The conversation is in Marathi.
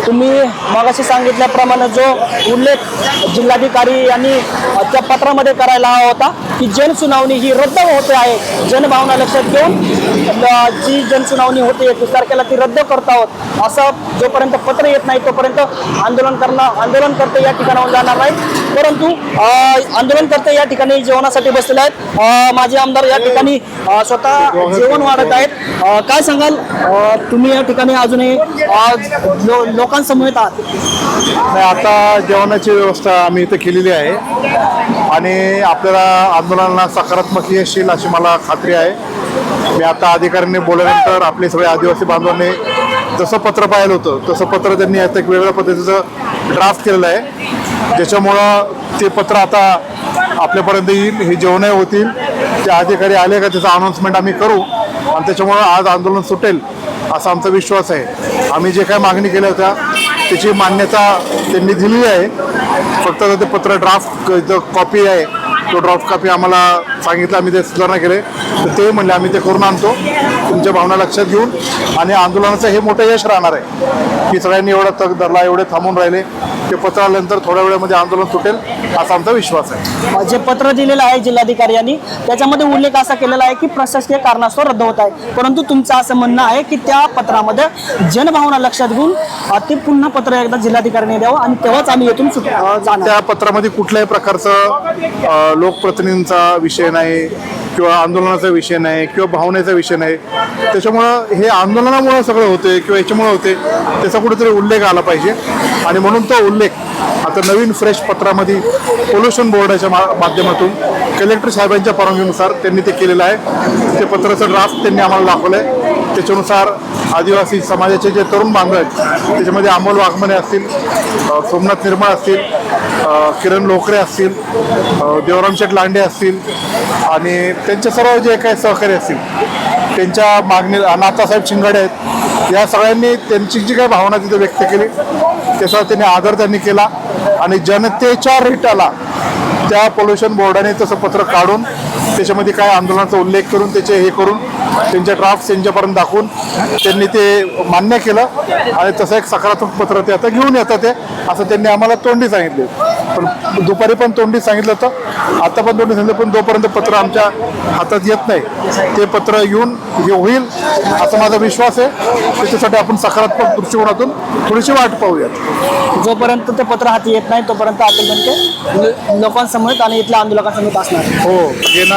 तुम्ही मगाशी सांगितल्याप्रमाणे जो उल्लेख जिल्हाधिकारी यांनी त्या पत्रामध्ये करायला हवा होता की जनसुनावणी ही रद्द होते आहे, जनभावना लक्षात घेऊन जी जनसुनावणी होते 31 तारखेला ती रद्द करत आहोत असं जोपर्यंत पत्र येत नाही तोपर्यंत आंदोलनकर्ते या ठिकाणाहून जाणार नाहीत। परंतु आंदोलनकर्ते या ठिकाणी जेवणासाठी बसलेले आहेत। माजी आमदार या ठिकाणी स्वतः जेवण वाढत आहेत। काय सांगाल, तुम्ही या ठिकाणी अजूनही लोकांसमवेत आहात? नाही, आता जेवणाची व्यवस्था आम्ही इथे केलेली आहे आणि आपल्याला आंदोलनाला सकारात्मक यश येईल अशी मला खात्री आहे। मी आता अधिकाऱ्यांनी बोलल्यानंतर आपले सगळे आदिवासी बांधवांनी जसं पत्र पाहिलं होतं तसं पत्र त्यांनी आता एक वेगळ्या पद्धतीचं ड्राफ्ट केलेलं आहे, ज्याच्यामुळं ते पत्र आता आपल्यापर्यंत येईल। हे जेवणही होतील, ते अधिकारी आले का त्याचं अनाऊन्समेंट आम्ही करू आणि त्याच्यामुळं आज आंदोलन सुटेल असा आमचा विश्वास आहे। आम्ही जे काय मागणी केल्या होत्या त्याची मान्यता त्यांनी दिलेली आहे। फक्त ते पत्र ड्राफ्ट कॉपी आहे, तो ड्राफ्ट कॉपी आम्हाला सांगितलं, आम्ही ते सुधारणा केले तर ते म्हणले आम्ही ते करून आणतो तुमच्या भावना लक्षात घेऊन। आणि आंदोलनाचं हे मोठं यश राहणार आहे की सगळ्यांनी एवढा तग धरला, एवढे थांबून राहिले, ते पत्र आल्यानंतर थोड्या वेळामध्ये आंदोलन सुटेल असा आमचा विश्वास आहे। जे पत्र दिलेलं आहे जिल्हाधिकारी यांनी त्याच्यामध्ये उल्लेख असा केलेला आहे की प्रशासकीय कारणास्तव रद्द होत आहे, परंतु तुमचं असं म्हणणं आहे की त्या पत्रामध्ये जनभावना लक्षात घेऊन ते पुन्हा पत्र एकदा जिल्हाधिकाऱ्यांनी द्यावं आणि तेव्हाच आम्ही येथून जाणार। त्या पत्रामध्ये कुठल्याही प्रकारचं लोकप्रतिनिधींचा विषय नाही किंवा आंदोलनाचा विषय नाही किंवा भावनेचा विषय नाही, त्याच्यामुळं हे आंदोलनामुळे सगळं होते किंवा याच्यामुळे होते त्याचा कुठेतरी उल्लेख आला पाहिजे। आणि म्हणून तो उल्लेख आता नवीन फ्रेश पत्रामध्ये पोल्युशन बोर्डाच्या माध्यमातून कलेक्टर साहेबांच्या परवानगीनुसार त्यांनी ते केलेलं आहे। ते पत्राचं ड्राफ्ट त्यांनी आम्हाला दाखवलं आहे, त्याच्यानुसार आदिवासी समाजाचे जे तरुण बांधव आहेत त्याच्यामध्ये अमोल वाघमारे असतील, सोमनाथ निर्मळ असतील, किरण लोकरे असतील, देवराम शेठ लांडे असतील आणि त्यांचे सर्व जे काही सहकारी असतील त्यांच्या मागणी, नाथासाहेब शिंगाडे आहेत, या सगळ्यांनी त्यांची जी काही भावना तिथे व्यक्त केली त्याचा त्यांनी आदर त्यांनी केला आणि जनतेच्या रेटाला त्या पोल्युशन बोर्डाने तसं पत्र काढून त्याच्यामध्ये काय आंदोलनाचा उल्लेख करून त्याचे हे करून त्यांच्या ड्राफ्ट त्यांच्यापर्यंत दाखवून त्यांनी ते मान्य केलं आणि तसं एक सकारात्मक पत्र ते आता घेऊन येतात ते असं त्यांनी आम्हाला तोंडी सांगितले। पण दुपारी पण तोंडी सांगितलं होतं, आता पण तोंडी सांगितलं, पण जोपर्यंत पत्र आमच्या हातात येत नाही ते पत्र येऊन हे होईल असा माझा विश्वास आहे। त्याच्यासाठी आपण सकारात्मक दृष्टिकोनातून थोडीशी वाट पाहूयात। जोपर्यंत ते पत्र हाती येत नाही तोपर्यंत आपण लोकांसमवेत आणि इथल्या आंदोलकांसमवेत असणार। हो, येणार।